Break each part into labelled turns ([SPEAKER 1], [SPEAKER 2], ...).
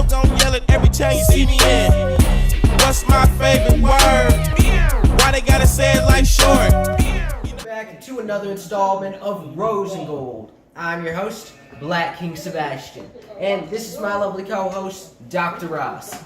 [SPEAKER 1] still gon' yell it every time you see me in. What's my favorite word? Why they gotta say it like short?
[SPEAKER 2] Back to another installment of Rose and Gold. I'm your host, Black King Sebastian, and this is my lovely co-host, Dr. Ross.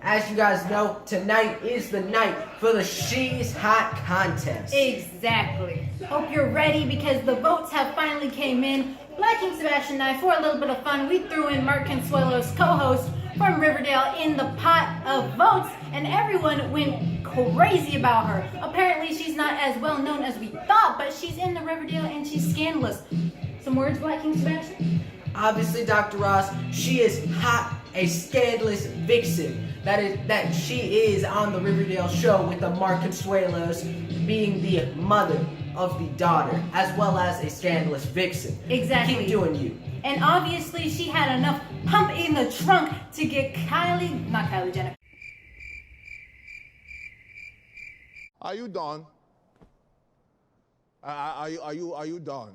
[SPEAKER 2] As you guys know, tonight is the night for the She's Hot contest.
[SPEAKER 3] Exactly. Hope you're ready because the votes have finally came in. Black King Sebastian and I, for a little bit of fun, we threw in Mark Consuelo's co-host from Riverdale in the pot of votes, and everyone went crazy about her. Apparently, she's not as well known as we thought, but she's in the Riverdale and she's scandalous. Some words, Black King Sebastian?
[SPEAKER 2] Obviously, Dr. Ross, she is hot, a scandalous vixen. That she is on the Riverdale show with the Mark Consuelos being the mother of the daughter, as well as a scandalous vixen.
[SPEAKER 3] Exactly.
[SPEAKER 2] Keep doing you.
[SPEAKER 3] And obviously, she had enough pump in the trunk to get not Kylie Jenner.
[SPEAKER 4] Are you done? Are you done?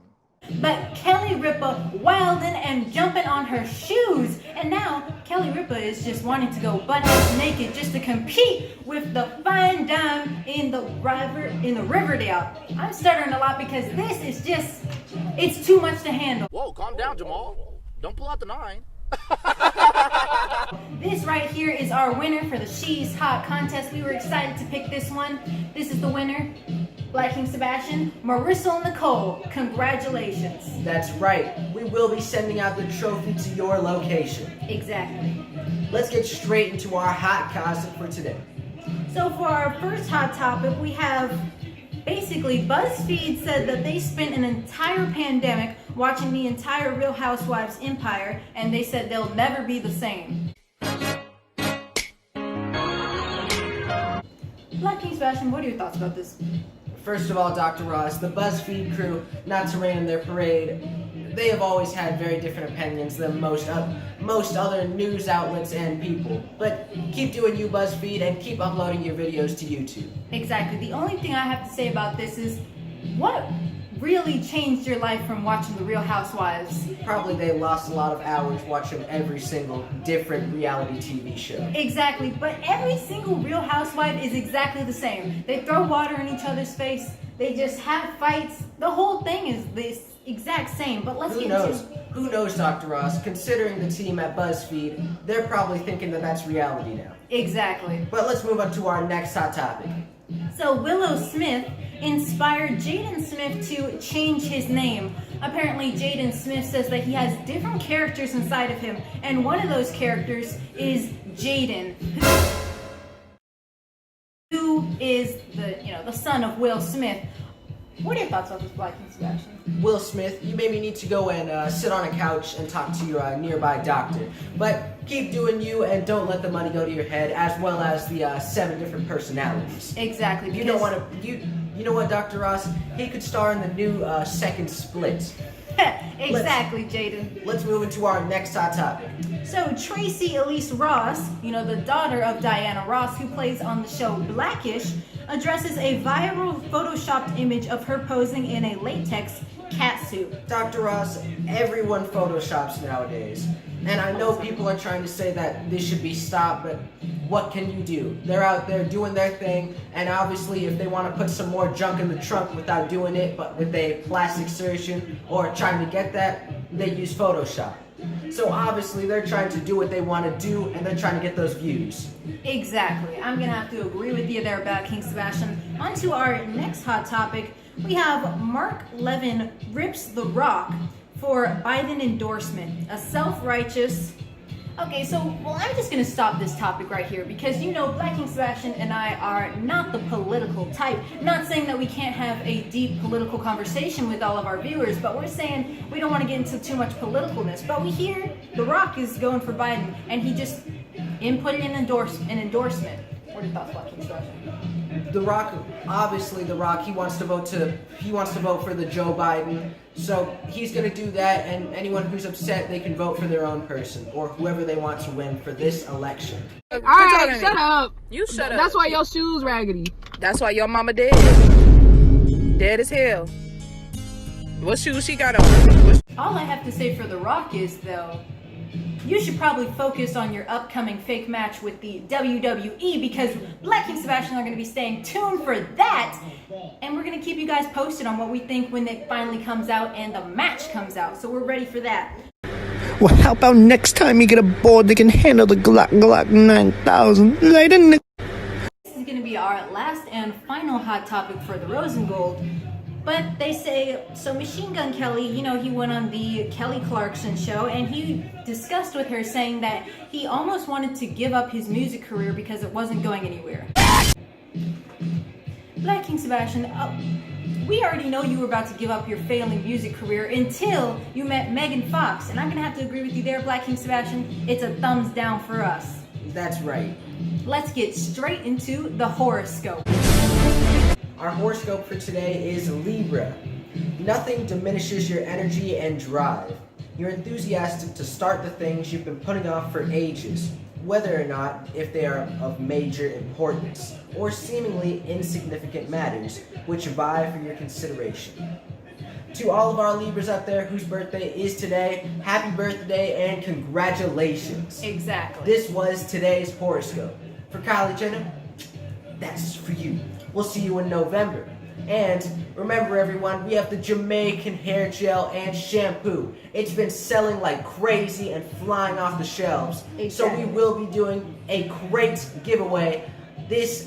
[SPEAKER 3] But Kelly Ripa wilding and jumping on her shoes. And now Kelly Ripa is just wanting to go butt-ass naked just to compete with the fine dime in the Riverdale. I'm stuttering a lot because this is just, it's too much to handle.
[SPEAKER 5] Whoa, calm down, Jamal. Don't pull out the 9.
[SPEAKER 3] This right here is our winner for the She's Hot contest. We were excited to pick this one. This is the winner, Black King Sebastian, Marissa Nicole. Congratulations.
[SPEAKER 2] That's right. We will be sending out the trophy to your location.
[SPEAKER 3] Exactly.
[SPEAKER 2] Let's get straight into our hot gossip for today.
[SPEAKER 3] So for our first hot topic, we have basically BuzzFeed said that they spent an entire pandemic watching the entire Real Housewives empire, and they said they'll never be the same. Black King Sebastian, what are your thoughts about this?
[SPEAKER 2] First of all, Dr. Ross, the BuzzFeed crew, not to rain on their parade, they have always had very different opinions than most other news outlets and people. But keep doing you, BuzzFeed, and keep uploading your videos to YouTube.
[SPEAKER 3] Exactly. The only thing I have to say about this is, what really changed your life from watching the Real Housewives?
[SPEAKER 2] Probably they lost a lot of hours watching every single different reality TV show.
[SPEAKER 3] Exactly, but every single Real Housewife is exactly the same. They throw water in each other's face, they just have fights. The whole thing is this exact same, but let's get into...
[SPEAKER 2] Who knows, Dr. Ross? Considering the team at BuzzFeed, they're probably thinking that that's reality now.
[SPEAKER 3] Exactly.
[SPEAKER 2] But let's move on to our next hot topic.
[SPEAKER 3] So Willow Smith inspired Jaden Smith to change his name. Apparently Jaden Smith says that he has different characters inside of him, and one of those characters is Jaden, who is the son of Will Smith. What are your thoughts on this, Black King Sebastian?
[SPEAKER 2] Will Smith, you maybe need to go and sit on a couch and talk to your nearby doctor. But keep doing you and don't let the money go to your head, as well as the 7 different personalities.
[SPEAKER 3] Exactly.
[SPEAKER 2] You don't want to. You know what, Dr. Ross? He could star in the new second Split.
[SPEAKER 3] Exactly, Jaden.
[SPEAKER 2] Let's move into our next hot topic.
[SPEAKER 3] So Tracy Ross, the daughter of Diana Ross, who plays on the show Blackish, addresses a viral photoshopped image of her posing in a latex catsuit.
[SPEAKER 2] Dr. Ross, everyone photoshops nowadays. And I know people are trying to say that this should be stopped, but what can you do? They're out there doing their thing, and obviously if they want to put some more junk in the trunk without doing it, but with a plastic surgeon or trying to get that, they use Photoshop. So obviously they're trying to do what they want to do, and they're trying to get those views.
[SPEAKER 3] Exactly. I'm going to have to agree with you there, Black King Sebastian. On to our next hot topic. We have Levin rips The Rock for Biden endorsement. A self-righteous... Okay, so, I'm just going to stop this topic right here because, Black King Sebastian and I are not the political type. Not saying that we can't have a deep political conversation with all of our viewers, but we're saying we don't want to get into too much politicalness. But we hear The Rock is going for Biden, and he just inputted an endorsement. What are your thoughts, Black King Sebastian?
[SPEAKER 2] The Rock, obviously The Rock, he wants to vote for the Joe Biden. So he's going to do that, and anyone who's upset, they can vote for their own person or whoever they want to win for this election.
[SPEAKER 6] All right, shut up.
[SPEAKER 7] You shut up.
[SPEAKER 6] That's why your shoes raggedy.
[SPEAKER 7] That's why your mama dead. Dead as hell. What shoes she got on?
[SPEAKER 3] All I have to say for The Rock is, though, You should probably focus on your upcoming fake match with the WWE because Black King Sebastian are going to be staying tuned for that. And we're going to keep you guys posted on what we think when it finally comes out and the match comes out. So we're ready for that.
[SPEAKER 8] Well, how about next time you get a board that can handle the Glock 9000? Later,
[SPEAKER 3] This is going to be our last and final hot topic for the Rose and Gold. But they say, so Machine Gun Kelly, you know, he went on the Kelly Clarkson show and he discussed with her saying that he almost wanted to give up his music career because it wasn't going anywhere. Black King Sebastian, we already know you were about to give up your failing music career until you met Megan Fox. And I'm going to have to agree with you there, Black King Sebastian. It's a thumbs down for us.
[SPEAKER 2] That's right.
[SPEAKER 3] Let's get straight into the horoscope.
[SPEAKER 2] Our horoscope for today is Libra. Nothing diminishes your energy and drive. You're enthusiastic to start the things you've been putting off for ages, whether or not if they are of major importance or seemingly insignificant matters which vie for your consideration. To all of our Libras out there whose birthday is today, happy birthday and congratulations.
[SPEAKER 3] Exactly.
[SPEAKER 2] This was today's horoscope. For Kylie Jenner, that's for you. We'll see you in November. And remember everyone, we have the Jamaican hair gel and shampoo. It's been selling like crazy and flying off the shelves.
[SPEAKER 3] Exactly.
[SPEAKER 2] So we will be doing a great giveaway this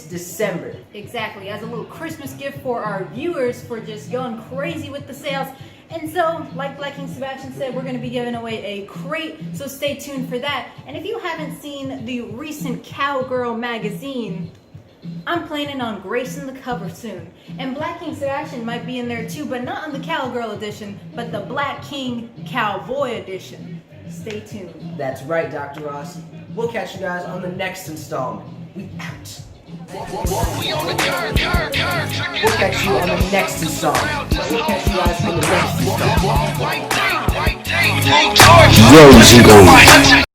[SPEAKER 2] December.
[SPEAKER 3] Exactly, as a little Christmas gift for our viewers for just going crazy with the sales. And so, like Black King Sebastian said, we're going to be giving away a crate, so stay tuned for that. And if you haven't seen the recent Cowgirl magazine, I'm planning on gracing the cover soon. And Black King Sebastian might be in there too, but not on the Cowgirl edition, but the Black King Cowboy edition. Stay tuned.
[SPEAKER 2] That's right, Dr. Ross. We'll catch you guys on the next installment. We out. We'll catch you on the next installment. We'll catch you guys on the next installment.
[SPEAKER 9] Rose and Gold.